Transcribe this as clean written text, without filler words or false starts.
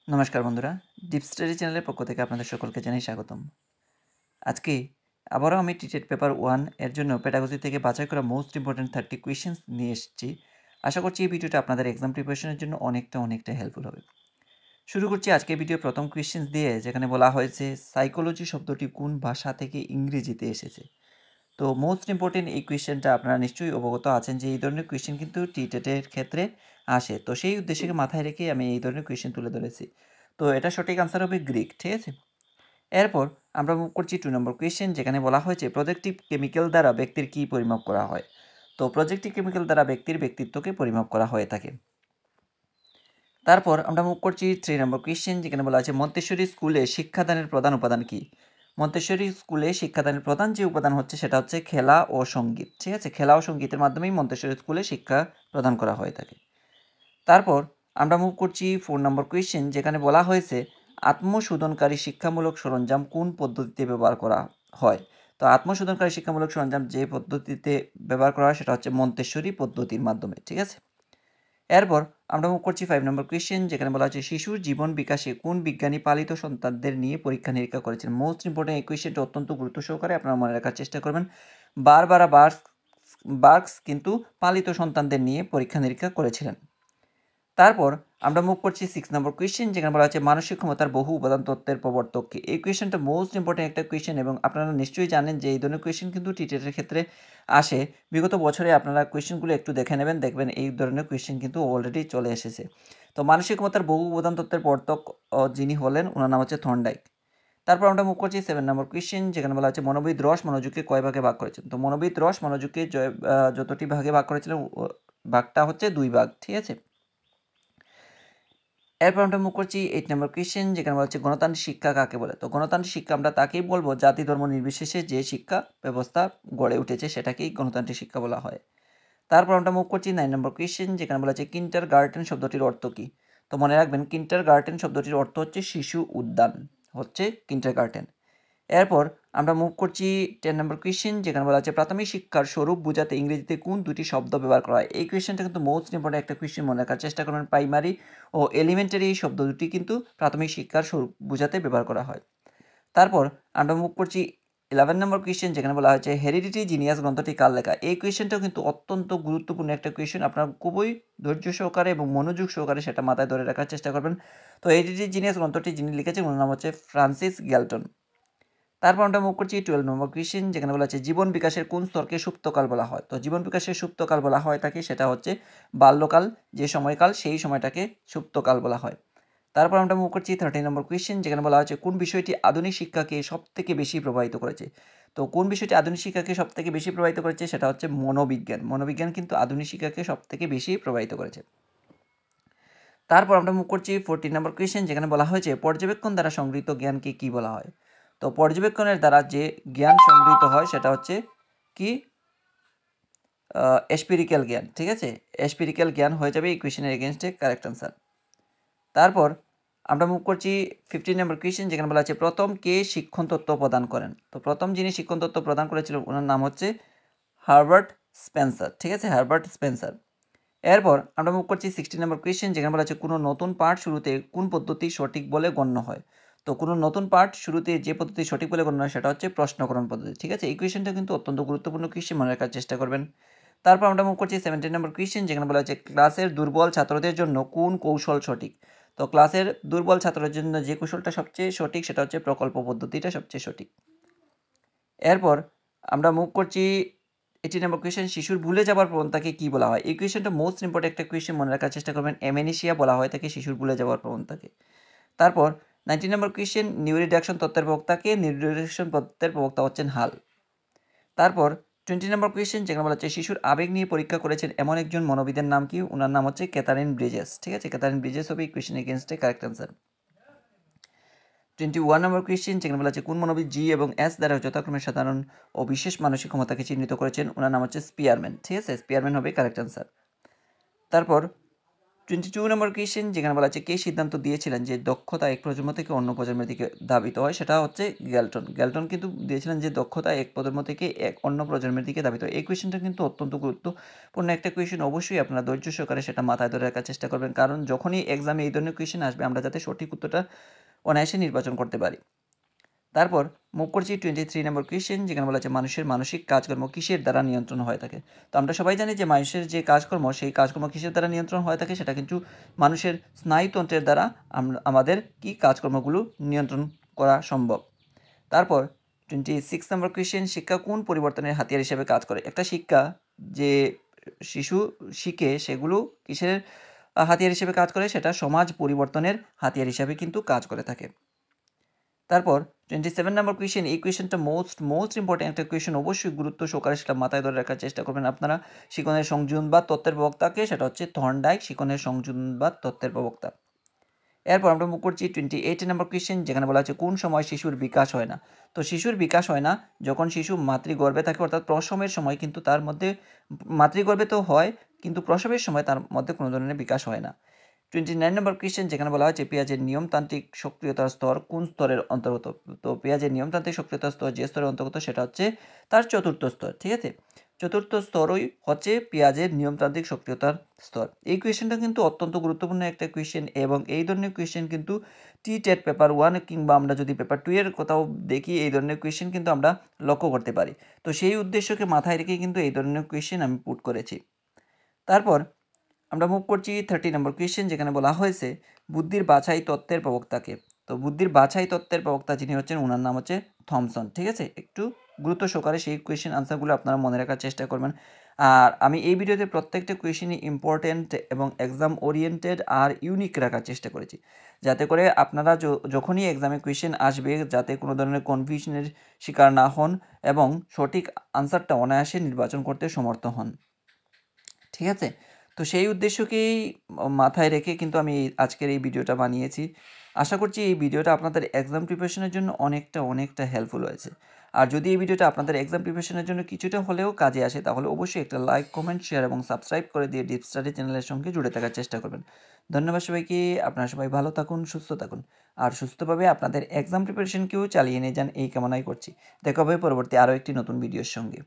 নমস্কার বন্ধুরা, deep study চ্যানেলের পক্ষ থেকে আপনাদের সকলকে জানাই স্বাগতম। আজকে আবারও আমি টিটেট পেপার 1 এর জন্য পেডাগজি থেকে বাছাই করা মোস্ট ইম্পর্ট্যান্ট 30 কোয়েশ্চেন্স নিয়ে এসেছি। আশা করছি এই ভিডিওটা আপনাদের এক্সাম প্রিপারেশনের জন্য অনেকটা হেল্পফুল হবে। শুরু করছি আজকের ভিডিওর প্রথম কোয়েশ্চেন্স দিয়ে, যেখানে বলা হয়েছে সাইকোলজি শব্দটি কোন ভাষা থেকে ইংরেজিতে এসেছে। তো মোস্ট ইম্পর্টেন্ট এই কোয়েশ্চেনটা আপনারা নিশ্চয়ই অবগত আছেন যে এই ধরনের কোয়েশ্চেন কিন্তু টিটেটের ক্ষেত্রে আসে। তো সেই উদ্দেশ্যকে মাথায় রেখে আমি এই ধরনের কোয়েশ্চেন তুলে ধরেছি। তো এটা সঠিক আনসার হবে গ্রিক, ঠিক আছে। এরপর আমরা মুভ করছি 2 নম্বর কোয়েশ্চেন, যেখানে বলা হয়েছে প্রজেক্টিভ কেমিক্যাল দ্বারা ব্যক্তির কী পরিমাপ করা হয়। তো প্রজেক্টিভ কেমিক্যাল দ্বারা ব্যক্তির ব্যক্তিত্বকে পরিমাপ করা হয়ে থাকে। তারপর আমরা মুভ করছি 3 নম্বর কোয়েশ্চেন, যেখানে বলা আছে মন্তেশ্বরী স্কুলে শিক্ষাদানের প্রধান উপাদান কী। মন্তেশ্বরী স্কুলে শিক্ষাদানের প্রধান যে উপাদান হচ্ছে সেটা হচ্ছে খেলা ও সঙ্গীত, ঠিক আছে। খেলা ও সঙ্গীতের মাধ্যমেই মন্তেশ্বরী স্কুলে শিক্ষা প্রদান করা হয়ে থাকে। তারপর আমরা মুভ করছি 4 নম্বর কোয়েশ্চেন, যেখানে বলা হয়েছে আত্মশোধনকারী শিক্ষামূলক সরঞ্জাম কোন পদ্ধতিতে ব্যবহার করা হয়। তো আত্মশোধনকারী শিক্ষামূলক সরঞ্জাম যে পদ্ধতিতে ব্যবহার করা হয় সেটা হচ্ছে মন্তেশ্বরী পদ্ধতির মাধ্যমে, ঠিক আছে। এরপর আমরা মুভ করছি 5 নম্বর কোয়েশ্চেন, যেখানে বলা হচ্ছে শিশুর জীবন বিকাশে কোন বিজ্ঞানী পালিত সন্তানদের নিয়ে পরীক্ষা নিরীক্ষা করেছেন। মোস্ট ইম্পর্টেন্ট এই কোয়েশ্চেনটা অত্যন্ত গুরুত্ব সহকারে আপনারা মনে রাখার চেষ্টা করবেন। বার্গস কিন্তু পালিত সন্তানদের নিয়ে পরীক্ষা নিরীক্ষা করেছিলেন। তারপর আমরা মুভ করছি 6 নম্বর কোয়েশ্চেন, যেখানে বলা হচ্ছে মানসিক ক্ষমতার বহু উপাদান তত্ত্বের প্রবর্তক কে। এই কোয়েশ্চেনটা মোস্ট ইম্পর্টেন্ট একটা কোয়েশ্চেন এবং আপনারা নিশ্চয়ই জানেন যে এই ধরনের কোয়েশ্চেন কিন্তু টিটেটের ক্ষেত্রে আসে। বিগত বছরে আপনারা কোয়েশ্চেনগুলো একটু দেখে নেবেন, দেখবেন এই ধরনের কোয়েশ্চেন কিন্তু অলরেডি চলে এসেছে। তো মানসিক ক্ষমতার বহু উপাদান তত্ত্বের প্রবর্তক যিনি হলেন ওনার নাম হচ্ছে থর্নডাইক। তারপর আমরা মুভ করছি 7 নম্বর কোয়েশ্চেন, যেখানে বলা হচ্ছে মনোবিদ রস মনোযোগকে কয় ভাগে ভাগ করেছেন। তো মনোবিদ রস মনোযোগকে যতটি ভাগে ভাগ করেছিলেন ভাগটা হচ্ছে 2 ভাগ, ঠিক আছে। এরপর আমরা মুভ করছি 8 নম্বর কোয়েশ্চেন, যেখানে বলা হচ্ছে গণতান্ত্রিক শিক্ষা কাকে বলে। তো গণতান্ত্রিক শিক্ষা আমরা তাকেই বলবো জাতি ধর্ম নির্বিশেষে যে শিক্ষা ব্যবস্থা গড়ে উঠেছে সেটাকেই গণতান্ত্রিক শিক্ষা বলা হয়। তারপর আমরা মুভ করছি 9 নম্বর কোয়েশ্চেন, যেখানে বলা হচ্ছে কিন্টার গার্টেন শব্দটির অর্থ কী। তো মনে রাখবেন কিন্টার গার্টেন শব্দটির অর্থ হচ্ছে শিশু উদ্যান, হচ্ছে কিন্টার গার্টেন। এরপর আমরা মুভ করছি 10 নম্বর কোয়েশ্চেন, যেখানে বলা হচ্ছে প্রাথমিক শিক্ষার স্বরূপ বোঝাতে ইংরেজিতে কোন দুটি শব্দ ব্যবহার করা হয়। এই কোয়েশ্চেনটা কিন্তু মোস্ট ইম্পর্টেন্ট একটা কোয়েশ্চেন, মনে রাখার চেষ্টা করবেন। প্রাইমারি ও এলিমেন্টারি এই শব্দ দুটি কিন্তু প্রাথমিক শিক্ষার স্বরূপ বোঝাতে ব্যবহার করা হয়। তারপর আমরা মুভ করছি 11 নম্বর কোয়েশ্চেন, যেখানে বলা হয়েছে হেরিডিটি জিনিয়াস গ্রন্থটি কার লেখা। এই কোয়েশ্চেনটাও কিন্তু অত্যন্ত গুরুত্বপূর্ণ একটা কোয়েশ্চেন, আপনার খুবই ধৈর্য সহকারে এবং মনোযোগ সহকারে সেটা মাথায় ধরে রাখার চেষ্টা করবেন। তো হেরিডিটি জিনিয়াস গ্রন্থটি যিনি লিখেছেন ওনার নাম হচ্ছে ফ্রান্সিস গ্যালটন। তারপর আমরা মুভ করছি 12 নম্বর কোয়েশ্চেন, যেখানে বলা হচ্ছে জীবন বিকাশের কোন স্তরকে সুপ্তকাল বলা হয়। তো জীবন বিকাশের সুপ্তকাল বলা হয় থাকে সেটা হচ্ছে বাল্যকাল, যে সময়কাল সেই সময়টাকে সুপ্তকাল বলা হয়। তারপর আমরা মুভ করছি 13 নম্বর কোয়েশ্চেন, যেখানে বলা হচ্ছে কোন বিষয়টি আধুনিক শিক্ষাকে সবথেকে বেশি প্রভাবিত করেছে। তো কোন বিষয়টি আধুনিক শিক্ষাকে সবথেকে বেশি প্রভাবিত করেছে সেটা হচ্ছে মনোবিজ্ঞান। মনোবিজ্ঞান কিন্তু আধুনিক শিক্ষাকে সবথেকে বেশি প্রভাবিত করেছে। তারপর আমরা মুভ করছি 14 নম্বর কোয়েশ্চেন, যেখানে বলা হয়েছে পর্যবেক্ষণ দ্বারা সংগৃহীত জ্ঞানকে কি বলা হয়। তো পর্যবেক্ষণের দ্বারা যে জ্ঞান সংগৃহীত হয় সেটা হচ্ছে কি এসপিরিক্যাল জ্ঞান, ঠিক আছে। এসপিরিক্যাল জ্ঞান হয়ে যাবে এই কোয়েশ্চেনের এগেনস্টে কারেক্ট আনসার। তারপর আমরা মুভ করছি 15 নম্বর কোয়েশ্চেন, যেখানে বলা আছে প্রথম কে শিক্ষণ তত্ত্ব প্রদান করেন। তো প্রথম যিনি শিক্ষণ তত্ত্ব প্রদান করেছিলেন ওনার নাম হচ্ছে হার্বার্ট স্পেন্সার, ঠিক আছে, হার্বার্ট স্পেন্সার। এরপর আমরা মুভ করছি 16 নম্বর কোয়েশ্চেন, যেখানে বলা আছে কোনো নতুন পাঠ শুরুতে কোন পদ্ধতি সঠিক বলে গণ্য হয়। তো কোনো নতুন পাঠ শুরুতে যে পদ্ধতি সঠিক বলে গণ্য হয় সেটা হচ্ছে প্রশ্নকরণ পদ্ধতি, ঠিক আছে। এই কোয়েশ্চেনটা কিন্তু অত্যন্ত গুরুত্বপূর্ণ কোয়েশ্চেন, মনে রাখার চেষ্টা করবেন। তারপর আমরা মুভ করছি 17 নম্বর কোয়েশ্চেন, যেখানে বলা আছে ক্লাসের দুর্বল ছাত্রদের জন্য কোন কৌশল সঠিক। তো ক্লাসের দুর্বল ছাত্রদের জন্য যে কৌশলটা সবচেয়ে সঠিক সেটা হচ্ছে প্রকল্প পদ্ধতিটা সবচেয়ে সঠিক। এরপর আমরা মুভ করছি 18 নম্বর কোয়েশ্চেন, শিশুর ভুলে যাওয়ার প্রবণতাকে কি বলা হয়। এই কোয়েশ্চেনটা মোস্ট ইম্পর্টেন্ট একটা কোয়েশ্চেন, মনে রাখার চেষ্টা করবেন। অ্যামেনেশিয়া বলা হয় তাকে শিশুর ভুলে যাওয়ার প্রবণতাকে। তারপর 19 নম্বর কোয়েশ্চেন, নিউ রিডাকশন তত্ত্বের প্রবক্তাকে। নিউ রিডাকশন তত্ত্বের প্রবক্তা হচ্ছেন হাল। তারপর 20 নম্বর কোয়েশ্চেন, যেখানে বলা হচ্ছে শিশুর আবেগ নিয়ে পরীক্ষা করেছেন এমন একজন মনোবিদের নাম কি। ওনার নাম হচ্ছে ক্যাথারিন ব্রিজেস, ঠিক আছে। ক্যাথারিন ব্রিজেস হবে এই কোয়েশ্চেন এগেনস্টে কারেক্ট আনসার। 21 নম্বর কোয়েশ্চেন, যেখানে বলা আছে কোন মনোবিদ জি এবং এস দ্বারা যথাক্রমে সাধারণ ও বিশেষ মানসিক ক্ষমতাকে চিহ্নিত করেছেন। ওনার নাম হচ্ছে স্পিয়ারম্যান, ঠিক আছে। স্পিয়ারম্যান হবে কারেক্ট আনসার। তারপর 22 নম্বর কোয়েশ্চেন যেখানে বলা আছে কে সিদ্ধান্ত দিয়েছিলেন যে দক্ষতা এক প্রজন্ম থেকে অন্য প্রজন্মের দিকে ধাবিত হয়, সেটা হচ্ছে গ্যালটন। গ্যালটন কিন্তু দিয়েছিলেন যে দক্ষতা এক প্রজন্ম থেকে অন্য প্রজন্মের দিকে ধাবিত হয়। এই কোয়েশ্চেনটা কিন্তু অত্যন্ত গুরুত্বপূর্ণ একটা কোয়েশ্চেন, অবশ্যই আপনারা ধৈর্য সহকারে সেটা মাথায় ধরে রাখার চেষ্টা করবেন, কারণ যখনই এক্সামে এই ধরনের কোয়েশ্চেন আসবে আমরা যাতে সঠিক উত্তরটা অনায়াসে নির্বাচন করতে পারি। তারপর মুভ করছি 23 নম্বর কোয়েশ্চেন যেখানে বলা আছে মানুষের মানসিক কাজকর্ম কিসের দ্বারা নিয়ন্ত্রণ হয়ে থাকে। তো আমরা সবাই জানি যে মানুষের যে কাজকর্ম সেই কাজকর্ম কিসের দ্বারা নিয়ন্ত্রণ হয়ে থাকে, সেটা কিন্তু মানুষের স্নায়ুতন্ত্রের দ্বারা আমাদের কি কাজকর্মগুলো নিয়ন্ত্রণ করা সম্ভব। তারপর 26 নম্বর কোয়েশ্চেন শিক্ষা কোন পরিবর্তনের হাতিয়ার হিসেবে কাজ করে। একটা শিক্ষা যে শিশু শিখে সেগুলো কিসের হাতিয়ার হিসেবে কাজ করে, সেটা সমাজ পরিবর্তনের হাতিয়ার হিসেবে কিন্তু কাজ করে থাকে। তারপর 27 নম্বর কোয়েশ্চেন, এই কোয়েশ্চেনটা মোস্ট ইম্পর্টেন্ট একটা কোয়েশ্চেন, অবশ্যই গুরুত্ব সহকারে সেটা মাথায় ধরে রাখার চেষ্টা করবেন আপনারা। শিকনের সংযোজনবাদ তত্ত্বের প্রবক্তাকে, সেটা হচ্ছে থর্নডাইক, শিকনের সংযোজনবাদ তত্ত্বের প্রবক্তা। এরপর আমরা মুভ করছি 28 নম্বর কোয়েশ্চেন যেখানে বলা আছে কোন সময় শিশুর বিকাশ হয় না। তো শিশুর বিকাশ হয় না যখন শিশু মাতৃগর্ভে থাকে, অর্থাৎ প্রসবের সময় কিন্তু তার মধ্যে, মাতৃগর্ভে তো হয় কিন্তু প্রসবের সময় তার মধ্যে কোনো ধরনের বিকাশ হয় না। 29 নম্বর কোয়েশ্চেন যেখানে বলা হয়েছে পেঁয়াজের নিয়মতান্ত্রিক সক্রিয়তার স্তর কোন স্তরের অন্তর্গত। তো পেঁয়াজের নিয়মতান্ত্রিক সক্রিয়তার স্তর যে স্তরের অন্তর্গত সেটা হচ্ছে তার চতুর্থ স্তর, ঠিক আছে। চতুর্থ স্তরই হচ্ছে পেঁয়াজের নিয়মতান্ত্রিক সক্রিয়তার স্তর। এই কোয়েশ্চেনটা কিন্তু অত্যন্ত গুরুত্বপূর্ণ একটা কোয়েশ্চেন, এবং এই ধরনের কোয়েশ্চেন কিন্তু টেট পেপার 1 কিংবা আমরা যদি পেপার 2 এর কোথাও দেখি এই ধরনের কোয়েশ্চেন কিন্তু আমরা লক্ষ্য করতে পারি। তো সেই উদ্দেশ্যকে মাথায় রেখে কিন্তু এই ধরনের কোয়েশ্চেন আমি পুট করেছি। তারপর আমরা মুভ করছি 30 নম্বর কোয়েশ্চেন যেখানে বলা হয়েছে বুদ্ধির বাছাই তত্ত্বের প্রবক্তাকে। তো বুদ্ধির বাছাই তত্ত্বের প্রবক্তা যিনি হচ্ছেন ওনার নাম হচ্ছে থমসন, ঠিক আছে। একটু গুরুত্ব সহকারে সেই কোয়েশ্চেন আনসারগুলো আপনারা মনে রাখার চেষ্টা করবেন। আর আমি এই ভিডিওতে প্রত্যেকটা কোয়েশ্চেনই ইম্পর্টেন্ট এবং এক্সাম ওরিয়েন্টেড আর ইউনিক রাখার চেষ্টা করেছি, যাতে করে আপনারা যখনই এক্সামে কোয়েশ্চেন আসবে যাতে কোনো ধরনের কনফিউশনের শিকার না হন এবং সঠিক আনসারটা অনায়াসে নির্বাচন করতে সমর্থ হন, ঠিক আছে। তো সেই উদ্দেশ্যকেই মাথায় রেখে কিন্তু আমি আজকের এই ভিডিওটা বানিয়েছি। আশা করছি এই ভিডিওটা আপনাদের এক্সাম প্রিপারেশনের জন্য অনেকটা হেল্পফুল হয়েছে। আর যদি এই ভিডিওটা আপনাদের এক্সাম প্রিপারেশনের জন্য কিছুটা হলেও কাজে আসে তাহলে অবশ্যই একটা লাইক, কমেন্ট, শেয়ার এবং সাবস্ক্রাইব করে দিয়ে ডিপ স্টাডি চ্যানেলের সঙ্গে জুড়ে থাকার চেষ্টা করবেন। ধন্যবাদ সবাইকে। আপনারা সবাই ভালো থাকুন, সুস্থ থাকুন আর সুস্থভাবে আপনাদের এক্সাম প্রিপারেশনকেও চালিয়ে নিয়ে যান এই কামনাই করছি। দেখা হবে পরবর্তী আরও একটি নতুন ভিডিওর সঙ্গে।